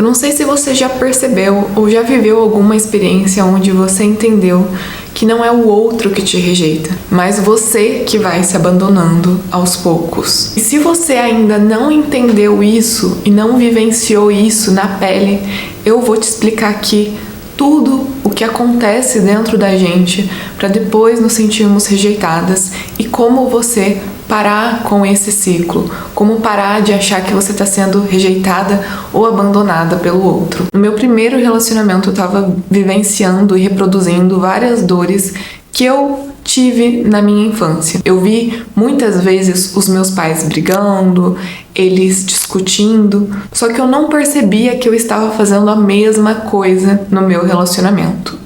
Eu não sei se você já percebeu ou já viveu alguma experiência onde você entendeu que não é o outro que te rejeita, mas você que vai se abandonando aos poucos. E se você ainda não entendeu isso e não vivenciou isso na pele, eu vou te explicar aqui tudo o que acontece dentro da gente para depois nos sentirmos rejeitadas e como você parar com esse ciclo, como parar de achar que você está sendo rejeitada ou abandonada pelo outro. No meu primeiro relacionamento eu estava vivenciando e reproduzindo várias dores que eu tive na minha infância. Eu vi muitas vezes os meus pais brigando, eles discutindo, só que eu não percebia que eu estava fazendo a mesma coisa no meu relacionamento.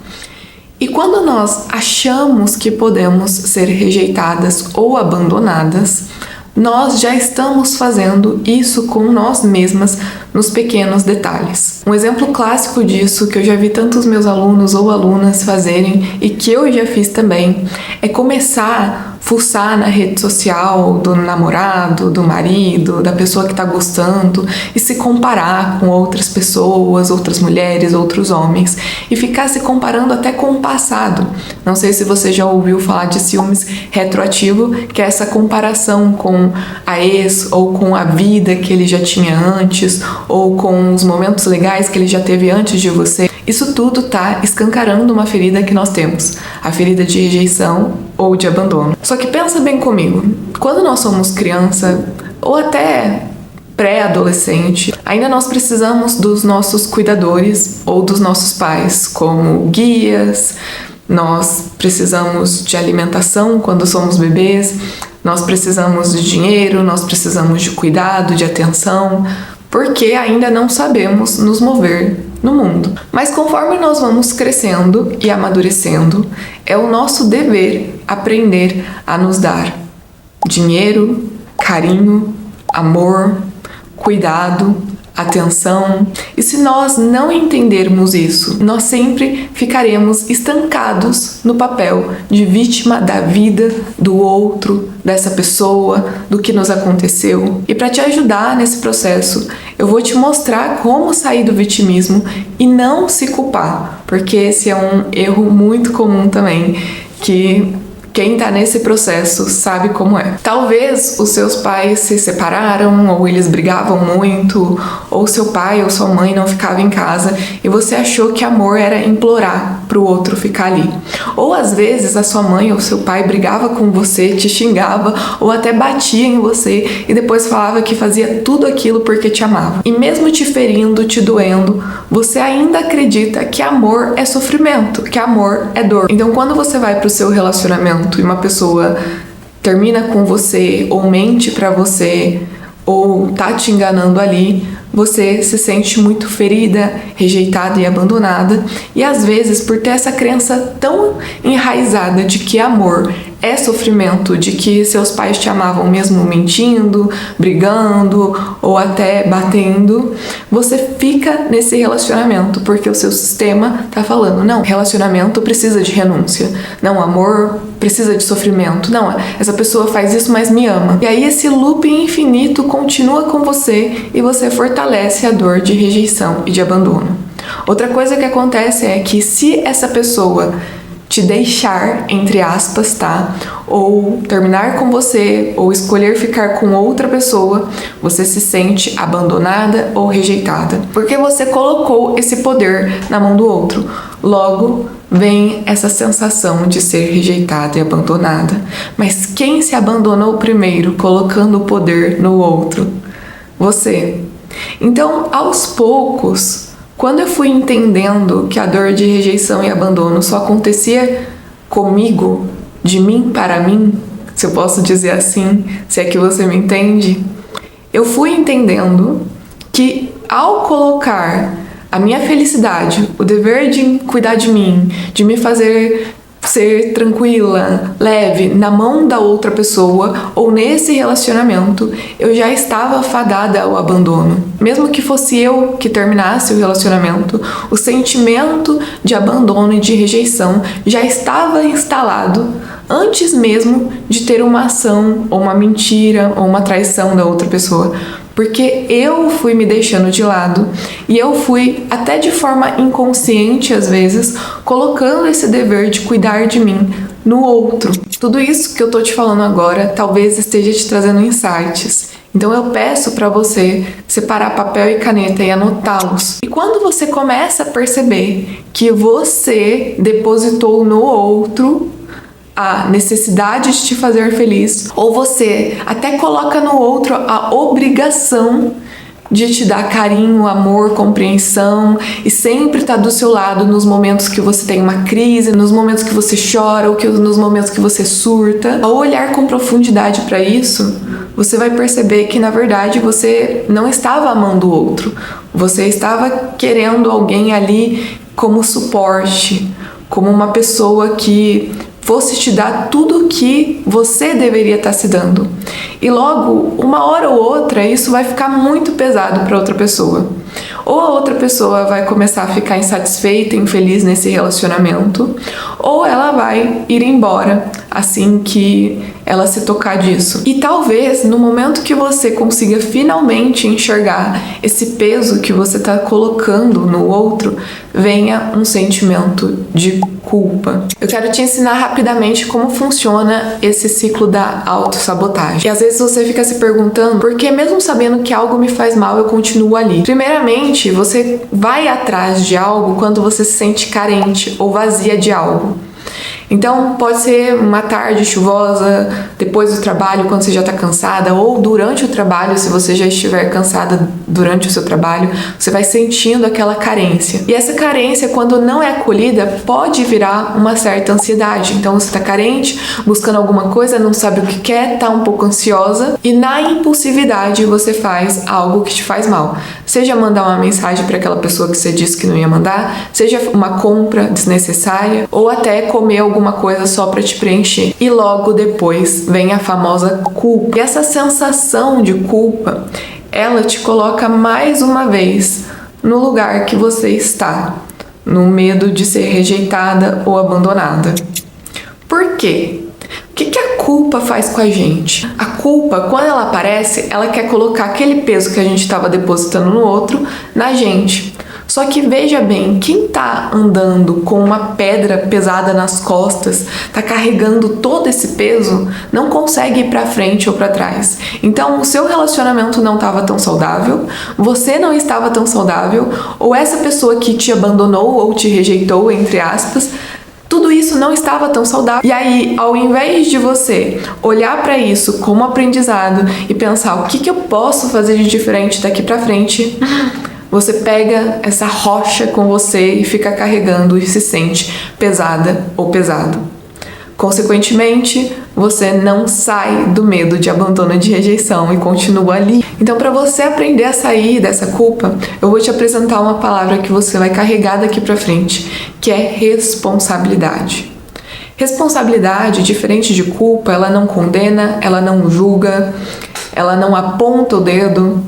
E quando nós achamos que podemos ser rejeitadas ou abandonadas, nós já estamos fazendo isso com nós mesmas nos pequenos detalhes. Um exemplo clássico disso, que eu já vi tantos meus alunos ou alunas fazerem e que eu já fiz também, é começar a fuçar na rede social do namorado, do marido, da pessoa que está gostando e se comparar com outras pessoas, outras mulheres, outros homens e ficar se comparando até com o passado. Não sei se você já ouviu falar de ciúmes retroativo, que é essa comparação com a ex ou com a vida que ele já tinha antes ou com os momentos legais que ele já teve antes de você. Isso tudo tá escancarando uma ferida que nós temos, a ferida de rejeição ou de abandono. Só que pensa bem comigo, quando nós somos criança ou até pré-adolescente, ainda nós precisamos dos nossos cuidadores ou dos nossos pais, como guias, nós precisamos de alimentação quando somos bebês, nós precisamos de dinheiro, nós precisamos de cuidado, de atenção, porque ainda não sabemos nos mover no mundo. Mas conforme nós vamos crescendo e amadurecendo, é o nosso dever aprender a nos dar dinheiro, carinho, amor, cuidado, atenção. E se nós não entendermos isso, nós sempre ficaremos estancados no papel de vítima da vida do outro, dessa pessoa, do que nos aconteceu. E para te ajudar nesse processo, eu vou te mostrar como sair do vitimismo e não se culpar, porque esse é um erro muito comum também, que quem tá nesse processo sabe como é. Talvez os seus pais se separaram, ou eles brigavam muito, ou seu pai ou sua mãe não ficavam em casa e você achou que amor era implorar pro outro ficar ali. Ou às vezes a sua mãe ou seu pai brigava com você, te xingava ou até batia em você e depois falava que fazia tudo aquilo porque te amava. E mesmo te ferindo, te doendo, você ainda acredita que amor é sofrimento, que amor é dor. Então quando você vai pro seu relacionamento e uma pessoa termina com você ou mente pra você ou tá te enganando ali, você se sente muito ferida, rejeitada e abandonada, e às vezes por ter essa crença tão enraizada de que amor é sofrimento, de que seus pais te amavam mesmo mentindo, brigando ou até batendo, você fica nesse relacionamento porque o seu sistema tá falando, não, relacionamento precisa de renúncia, não, amor precisa de sofrimento, não, essa pessoa faz isso, mas me ama. E aí esse loop infinito continua com você e você fortalece a dor de rejeição e de abandono. Outra coisa que acontece é que se essa pessoa te deixar, entre aspas, tá? Ou terminar com você, ou escolher ficar com outra pessoa, você se sente abandonada ou rejeitada. Porque você colocou esse poder na mão do outro. Logo, vem essa sensação de ser rejeitada e abandonada. Mas quem se abandonou primeiro, colocando o poder no outro? Você. Então, aos poucos, quando eu fui entendendo que a dor de rejeição e abandono só acontecia comigo, de mim para mim, se eu posso dizer assim, se é que você me entende, eu fui entendendo que ao colocar a minha felicidade, o dever de cuidar de mim, de me fazer ser tranquila, leve, na mão da outra pessoa ou nesse relacionamento, eu já estava fadada ao abandono. Mesmo que fosse eu que terminasse o relacionamento, o sentimento de abandono e de rejeição já estava instalado antes mesmo de ter uma ação ou uma mentira ou uma traição da outra pessoa. porque eu fui me deixando de lado e eu fui, até de forma inconsciente às vezes, colocando esse dever de cuidar de mim no outro. Tudo isso que eu tô te falando agora talvez esteja te trazendo insights. Então eu peço para você separar papel e caneta e anotá-los. E quando você começa a perceber que você depositou no outro a necessidade de te fazer feliz, ou você até coloca no outro a obrigação de te dar carinho, amor, compreensão e sempre estar do seu lado nos momentos que você tem uma crise, nos momentos que você chora ou nos momentos que você surta. Ao olhar com profundidade para isso, você vai perceber que na verdade você não estava amando o outro, você estava querendo alguém ali como suporte, como uma pessoa que fosse te dar tudo o que você deveria estar se dando. E logo, uma hora ou outra, isso vai ficar muito pesado para outra pessoa. Ou a outra pessoa vai começar a ficar insatisfeita, infeliz nesse relacionamento, ou ela vai ir embora assim que ela se tocar disso. E talvez no momento que você consiga finalmente enxergar esse peso que você está colocando no outro, venha um sentimento de culpa. Eu quero te ensinar rapidamente como funciona esse ciclo da autossabotagem. E às vezes você fica se perguntando por que mesmo sabendo que algo me faz mal, eu continuo ali. Primeiramente, você vai atrás de algo quando você se sente carente ou vazia de algo. Então pode ser uma tarde chuvosa, depois do trabalho, quando você já está cansada, ou durante o trabalho, se você já estiver cansada durante o seu trabalho, você vai sentindo aquela carência. E essa carência, quando não é acolhida, pode virar uma certa ansiedade. Então você está carente, buscando alguma coisa, não sabe o que quer, está um pouco ansiosa, e na impulsividade você faz algo que te faz mal. Seja mandar uma mensagem para aquela pessoa que você disse que não ia mandar, seja uma compra desnecessária, ou até comer alguma coisa só para te preencher. E logo depois vem a famosa culpa. E essa sensação de culpa, ela te coloca mais uma vez no lugar que você está, no medo de ser rejeitada ou abandonada. Por quê? O que a culpa faz com a gente? A culpa, quando ela aparece, ela quer colocar aquele peso que a gente estava depositando no outro na gente. Só que veja bem, quem tá andando com uma pedra pesada nas costas, tá carregando todo esse peso, não consegue ir pra frente ou pra trás. Então, o seu relacionamento não estava tão saudável, você não estava tão saudável, ou essa pessoa que te abandonou ou te rejeitou, entre aspas, tudo isso não estava tão saudável. E aí, ao invés de você olhar para isso como aprendizado e pensar o que eu posso fazer de diferente daqui pra frente, você pega essa rocha com você e fica carregando e se sente pesada ou pesado. Consequentemente, você não sai do medo de abandono e de rejeição e continua ali. Então, para você aprender a sair dessa culpa, eu vou te apresentar uma palavra que você vai carregar daqui para frente, que é responsabilidade. Responsabilidade, diferente de culpa, ela não condena, ela não julga, ela não aponta o dedo.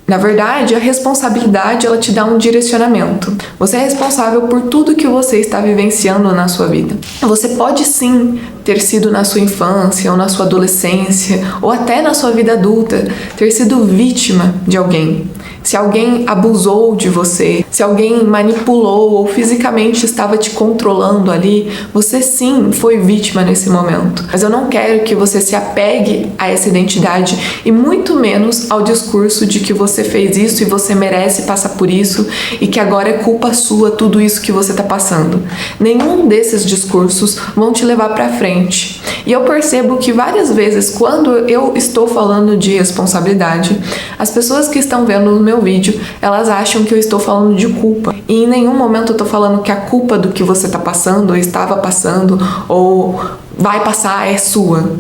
Na verdade, a responsabilidade, ela te dá um direcionamento. Você é responsável por tudo que você está vivenciando na sua vida. Você pode sim ter sido na sua infância ou na sua adolescência ou até na sua vida adulta, ter sido vítima de alguém. Se alguém abusou de você, se alguém manipulou ou fisicamente estava te controlando ali, você sim foi vítima nesse momento. Mas eu não quero que você se apegue a essa identidade e muito menos ao discurso de que você fez isso e você merece passar por isso e que agora é culpa sua tudo isso que você está passando. Nenhum desses discursos vão te levar para frente. E eu percebo que várias vezes, quando eu estou falando de responsabilidade, as pessoas que estão vendo o meu vídeo, elas acham que eu estou falando de culpa. E em nenhum momento eu estou falando que a culpa do que você está passando, ou estava passando, ou vai passar é sua.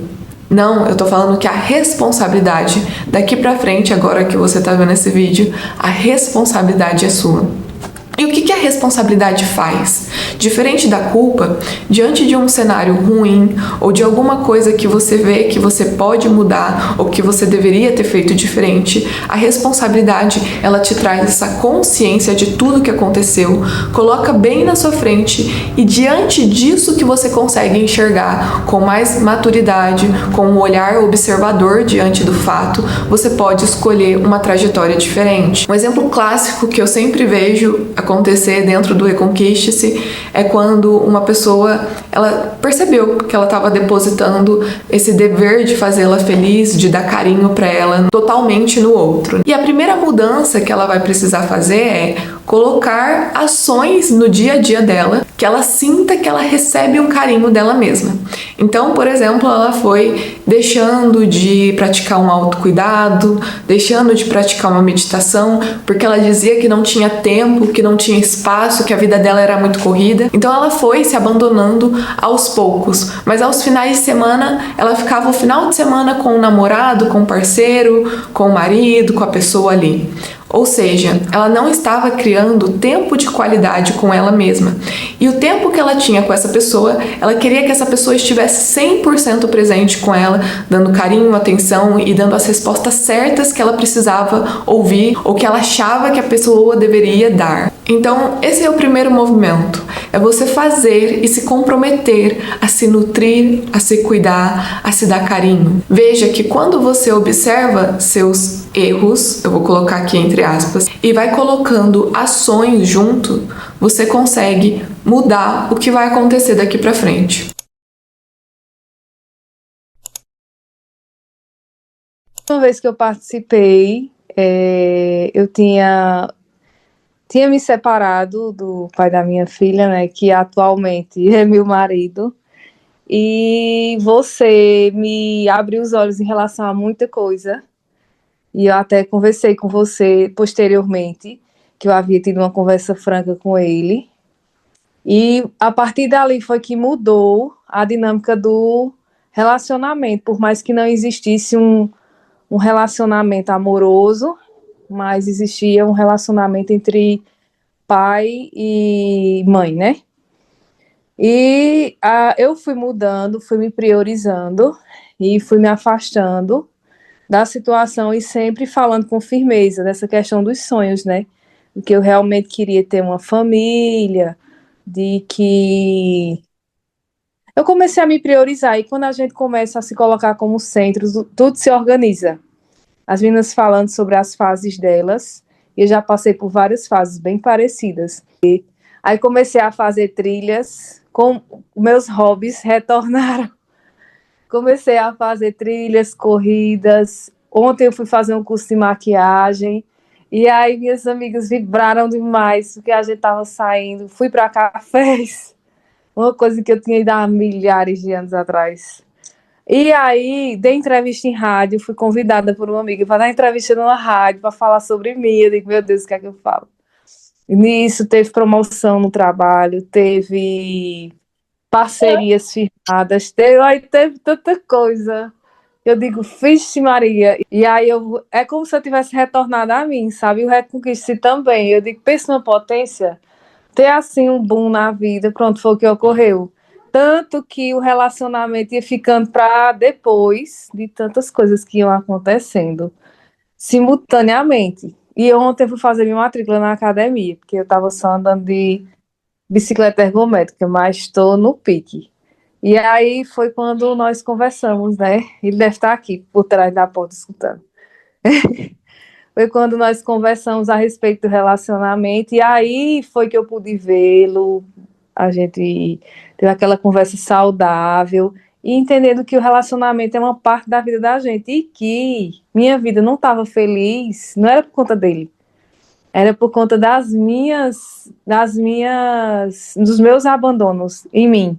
Não, eu tô falando que a responsabilidade daqui pra frente, agora que você tá vendo esse vídeo, a responsabilidade é sua. E o que a responsabilidade faz? Diferente da culpa, diante de um cenário ruim ou de alguma coisa que você vê que você pode mudar ou que você deveria ter feito diferente, a responsabilidade, ela te traz essa consciência de tudo que aconteceu, coloca bem na sua frente e diante disso que você consegue enxergar com mais maturidade, com um olhar observador diante do fato, você pode escolher uma trajetória diferente. Um exemplo clássico que eu sempre vejo acontecer dentro do Reconquiste-se é quando uma pessoa, ela percebeu que ela estava depositando esse dever de fazê-la feliz, de dar carinho para ela totalmente no outro. E a primeira mudança que ela vai precisar fazer é colocar ações no dia a dia dela que ela sinta que ela recebe um carinho dela mesma. Então, por exemplo, ela foi deixando de praticar um autocuidado, deixando de praticar uma meditação, porque ela dizia que não tinha tempo, que não tinha espaço, que a vida dela era muito corrida. Então ela foi se abandonando aos poucos, mas aos finais de semana, ela ficava o final de semana com o namorado, com o parceiro, com o marido, com a pessoa ali. Ou seja, ela não estava criando tempo de qualidade com ela mesma. E o tempo que ela tinha com essa pessoa, ela queria que essa pessoa estivesse 100% presente com ela, dando carinho, atenção e dando as respostas certas que ela precisava ouvir ou que ela achava que a pessoa deveria dar. Então, esse é o primeiro movimento. É você fazer e se comprometer a se nutrir, a se cuidar, a se dar carinho. Veja que quando você observa seus erros, eu vou colocar aqui entre aspas, e vai colocando ações junto, você consegue mudar o que vai acontecer daqui para frente. Uma vez que eu participei, eu tinha me separado do pai da minha filha, né, que atualmente é meu marido, e você me abriu os olhos em relação a muita coisa, e eu até conversei com você posteriormente, que eu havia tido uma conversa franca com ele, e a partir dali foi que mudou a dinâmica do relacionamento, por mais que não existisse um relacionamento amoroso, mas existia um relacionamento entre pai e mãe, né? E eu fui mudando, fui me priorizando e fui me afastando da situação e sempre falando com firmeza dessa questão dos sonhos, né? Que eu realmente queria ter uma família, de que eu comecei a me priorizar e quando a gente começa a se colocar como centro, tudo se organiza. As meninas falando sobre as fases delas, e eu já passei por várias fases bem parecidas. Aí comecei a fazer trilhas, com meus hobbies retornaram. Comecei a fazer trilhas, corridas. Ontem eu fui fazer um curso de maquiagem, e aí minhas amigas vibraram demais, porque a gente estava saindo. Fui para cafés, uma coisa que eu tinha ido há milhares de anos atrás. E aí, dei entrevista em rádio, fui convidada por uma amiga para dar entrevista numa rádio, para falar sobre mim. Eu digo, meu Deus, o que é que eu falo? E nisso, teve promoção no trabalho, teve parcerias firmadas, teve tanta coisa. Eu digo, vixe Maria. E aí, é como se eu tivesse retornado a mim, sabe? O Reconquiste também. Eu digo, pensa numa potência, ter assim um boom na vida, pronto, foi o que ocorreu. Tanto que o relacionamento ia ficando para depois de tantas coisas que iam acontecendo simultaneamente. E ontem eu fui fazer minha matrícula na academia, porque eu estava só andando de bicicleta ergométrica, mas estou no pique. E aí foi quando nós conversamos, né? Ele deve estar aqui por trás da porta escutando. Foi quando nós conversamos a respeito do relacionamento, e aí foi que eu pude vê-lo, a gente teve aquela conversa saudável, e entendendo que o relacionamento é uma parte da vida da gente, e que minha vida não estava feliz, não era por conta dele, era por conta dos meus abandonos em mim,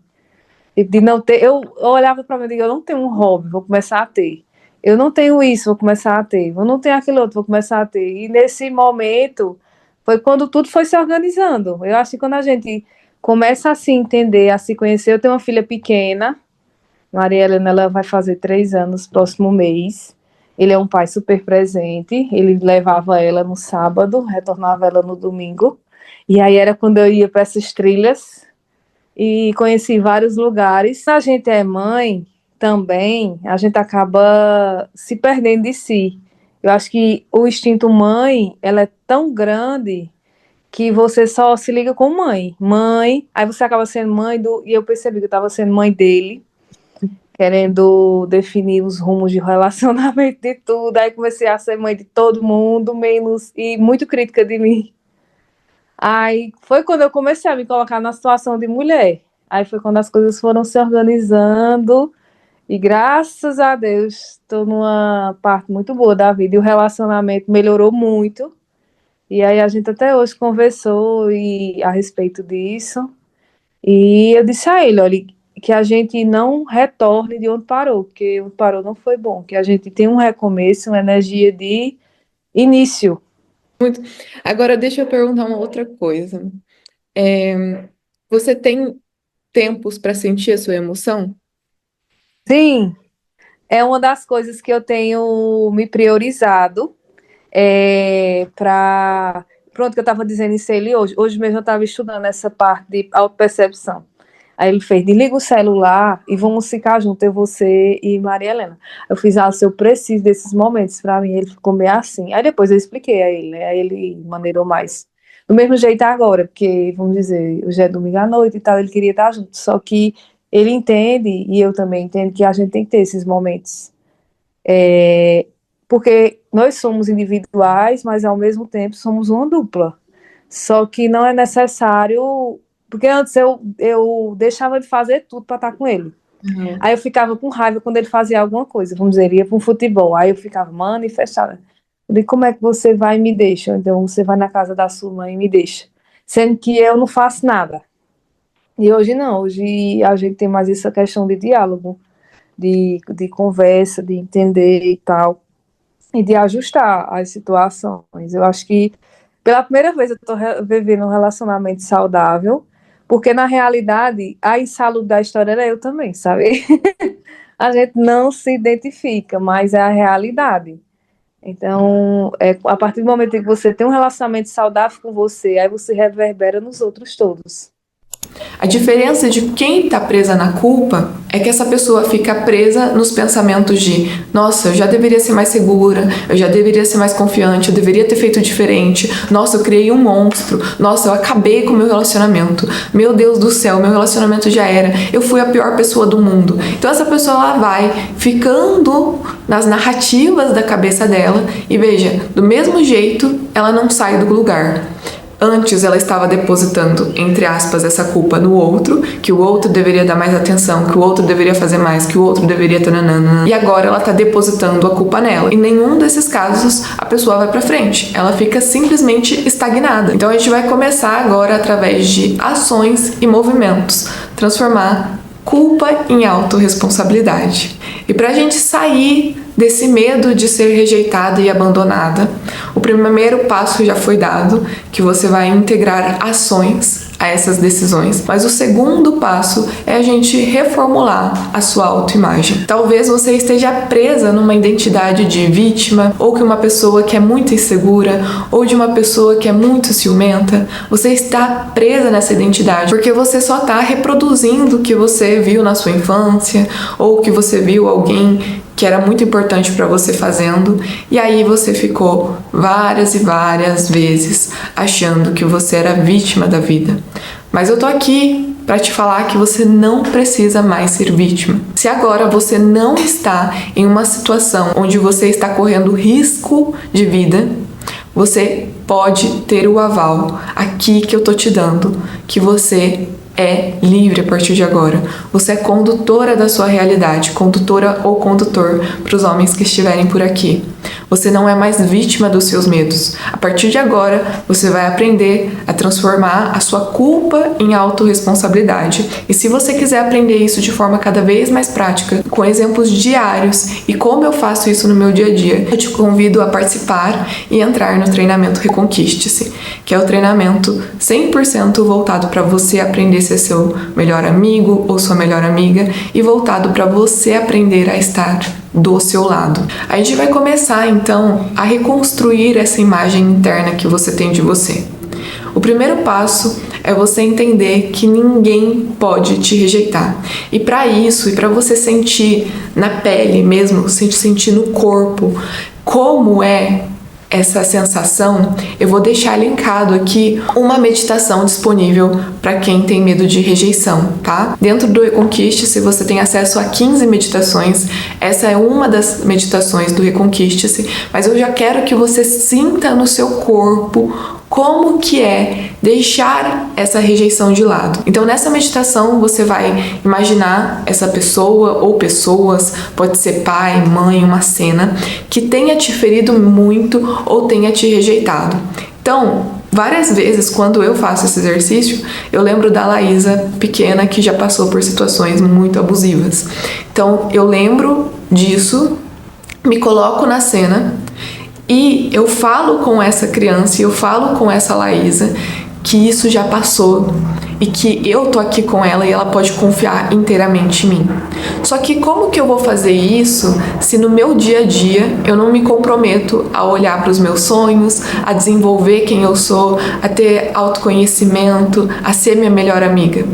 de não ter, eu olhava para mim e digo, eu não tenho um hobby, vou começar a ter. Eu não tenho isso, vou começar a ter. Eu não tenho aquilo outro, vou começar a ter. E nesse momento, foi quando tudo foi se organizando. Eu acho que quando a gente começa a se entender, a se conhecer, eu tenho uma filha pequena, Maria Helena, ela vai fazer 3 anos próximo mês. Ele é um pai super presente, ele levava ela no sábado, retornava ela no domingo. E aí era quando eu ia para essas trilhas e conheci vários lugares. A gente é mãe também, a gente acaba se perdendo de si. Eu acho que o instinto mãe, ela é tão grande que você só se liga com mãe. Mãe, aí você acaba sendo mãe do... E eu percebi que eu estava sendo mãe dele, querendo definir os rumos de relacionamento de tudo. Aí comecei a ser mãe de todo mundo, menos... E muito crítica de mim. Aí foi quando eu comecei a me colocar na situação de mulher. Aí foi quando as coisas foram se organizando e graças a Deus estou numa parte muito boa da vida e o relacionamento melhorou muito. E aí a gente até hoje conversou a respeito disso. E eu disse a ele, olha, que a gente não retorne de onde parou, porque onde parou não foi bom, que a gente tem um recomeço, uma energia de início. Agora, deixa eu perguntar uma outra coisa. Você tem tempos para sentir a sua emoção? Sim, é uma das coisas que eu tenho me priorizado para. Pronto, que eu estava dizendo isso a ele hoje. Hoje mesmo eu estava estudando essa parte de autopercepção. Aí ele fez, desliga o celular e vamos ficar juntos, eu, você e Maria Helena. Eu fiz, se eu preciso desses momentos para mim, ele ficou meio assim. Aí depois eu expliquei a ele, né? Aí ele maneirou mais. Do mesmo jeito agora, porque, vamos dizer, hoje é domingo à noite e tal, ele queria estar junto, só que ele entende, e eu também entendo, que a gente tem que ter esses momentos. Porque nós somos individuais, mas ao mesmo tempo somos uma dupla. Só que não é necessário. Porque antes eu deixava de fazer tudo para estar com ele. Uhum. Aí eu ficava com raiva quando ele fazia alguma coisa. Vamos dizer, ele ia para um futebol. Aí eu ficava manifestada. Eu digo, como é que você vai e me deixa? Então você vai na casa da sua mãe e me deixa. Sendo que eu não faço nada. E hoje não. Hoje a gente tem mais essa questão de diálogo, de conversa, de entender e tal. E de ajustar as situações. Eu acho que pela primeira vez eu estou vivendo um relacionamento saudável, porque na realidade a insalubre da história era eu também, sabe? A gente não se identifica, mas é a realidade. Então, a partir do momento em que você tem um relacionamento saudável com você, aí você reverbera nos outros todos. A diferença de quem está presa na culpa é que essa pessoa fica presa nos pensamentos de nossa, eu já deveria ser mais segura, eu já deveria ser mais confiante, eu deveria ter feito diferente, nossa, eu criei um monstro, nossa, eu acabei com o meu relacionamento, meu Deus do céu, meu relacionamento já era, eu fui a pior pessoa do mundo. Então essa pessoa ela vai ficando nas narrativas da cabeça dela e veja, do mesmo jeito ela não sai do lugar. Antes ela estava depositando, entre aspas, essa culpa no outro, que o outro deveria dar mais atenção, que o outro deveria fazer mais, que o outro deveria tananana. E agora ela está depositando a culpa nela. Em nenhum desses casos a pessoa vai para frente, ela fica simplesmente estagnada. Então a gente vai começar agora através de ações e movimentos, transformar culpa em autorresponsabilidade. E para a gente sair desse medo de ser rejeitada e abandonada, o primeiro passo já foi dado, que você vai integrar ações a essas decisões. Mas o segundo passo é a gente reformular a sua autoimagem. Talvez você esteja presa numa identidade de vítima, ou que uma pessoa que é muito insegura, ou de uma pessoa que é muito ciumenta. Você está presa nessa identidade porque você só está reproduzindo o que você viu na sua infância, ou que você viu alguém que era muito importante para você fazendo, e aí você ficou várias e várias vezes achando que você era vítima da vida. Mas eu tô aqui para te falar que você não precisa mais ser vítima. Se agora você não está em uma situação onde você está correndo risco de vida, você pode ter o aval aqui que eu tô te dando, que você é livre a partir de agora. Você é condutora da sua realidade, condutora ou condutor para os homens que estiverem por aqui. Você não é mais vítima dos seus medos. A partir de agora, você vai aprender a transformar a sua culpa em autorresponsabilidade. E se você quiser aprender isso de forma cada vez mais prática, com exemplos diários e como eu faço isso no meu dia a dia, eu te convido a participar e entrar no treinamento Reconquiste-se, que é o treinamento 100% voltado para você aprender a ser seu melhor amigo ou sua melhor amiga e voltado para você aprender a estar do seu lado. A gente vai começar então a reconstruir essa imagem interna que você tem de você. O primeiro passo é você entender que ninguém pode te rejeitar. E para isso, e para você sentir na pele mesmo, sentir no corpo como é essa sensação, eu vou deixar linkado aqui uma meditação disponível para quem tem medo de rejeição, tá? Dentro do Reconquiste-se você tem acesso a 15 meditações, essa é uma das meditações do Reconquiste-se, mas eu já quero que você sinta no seu corpo como que é deixar essa rejeição de lado. Então nessa meditação você vai imaginar essa pessoa ou pessoas, pode ser pai, mãe, uma cena que tenha te ferido muito ou tenha te rejeitado. Então, várias vezes quando eu faço esse exercício, eu lembro da Laísa pequena que já passou por situações muito abusivas. Então eu lembro disso, me coloco na cena e eu falo com essa criança, eu falo com essa Laísa que isso já passou e que eu tô aqui com ela e ela pode confiar inteiramente em mim. Só que como que eu vou fazer isso se no meu dia a dia eu não me comprometo a olhar para os meus sonhos, a desenvolver quem eu sou, a ter autoconhecimento, a ser minha melhor amiga?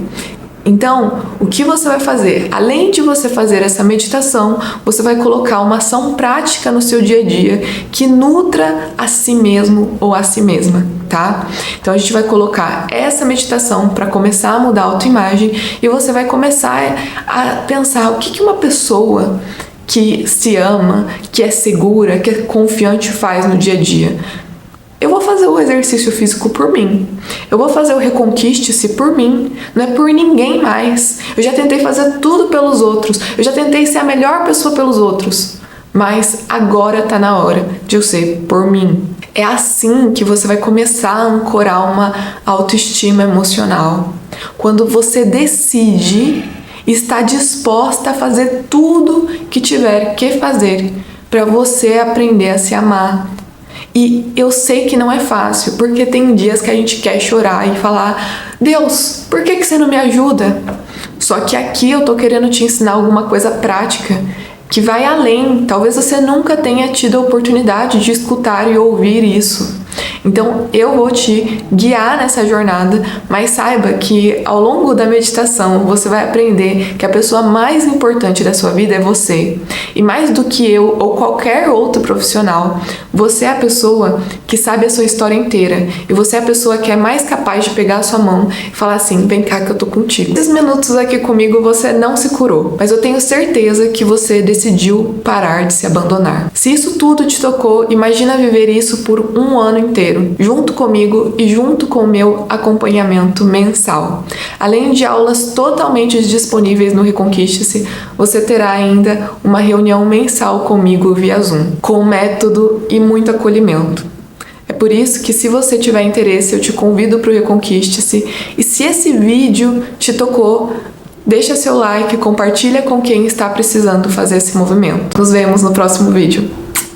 Então, o que você vai fazer? Além de você fazer essa meditação, você vai colocar uma ação prática no seu dia a dia que nutra a si mesmo ou a si mesma, tá? Então a gente vai colocar essa meditação para começar a mudar a autoimagem e você vai começar a pensar o que uma pessoa que se ama, que é segura, que é confiante faz no dia a dia. Eu vou fazer o exercício físico por mim. Eu vou fazer o Reconquiste-se por mim. Não é por ninguém mais. Eu já tentei fazer tudo pelos outros. Eu já tentei ser a melhor pessoa pelos outros. Mas agora tá na hora de eu ser por mim. É assim que você vai começar a ancorar uma autoestima emocional. Quando você decide e está disposta a fazer tudo que tiver que fazer para você aprender a se amar. E eu sei que não é fácil, porque tem dias que a gente quer chorar e falar: Deus, por que você não me ajuda? Só que aqui eu tô querendo te ensinar alguma coisa prática que vai além. Talvez você nunca tenha tido a oportunidade de escutar e ouvir isso. Então eu vou te guiar nessa jornada, mas saiba que ao longo da meditação você vai aprender que a pessoa mais importante da sua vida é você. E mais do que eu ou qualquer outro profissional, você é a pessoa que sabe a sua história inteira. E você é a pessoa que é mais capaz de pegar a sua mão e falar assim: vem cá que eu tô contigo. Esses minutos aqui comigo você não se curou, mas eu tenho certeza que você decidiu parar de se abandonar. Se isso tudo te tocou, imagina viver isso por um ano inteiro, junto comigo e junto com o meu acompanhamento mensal. Além de aulas totalmente disponíveis no Reconquiste-se, você terá ainda uma reunião mensal comigo via Zoom, com método e muito acolhimento. É por isso que, se você tiver interesse, eu te convido para o Reconquiste-se. E se esse vídeo te tocou, deixa seu like, compartilha com quem está precisando fazer esse movimento. Nos vemos no próximo vídeo.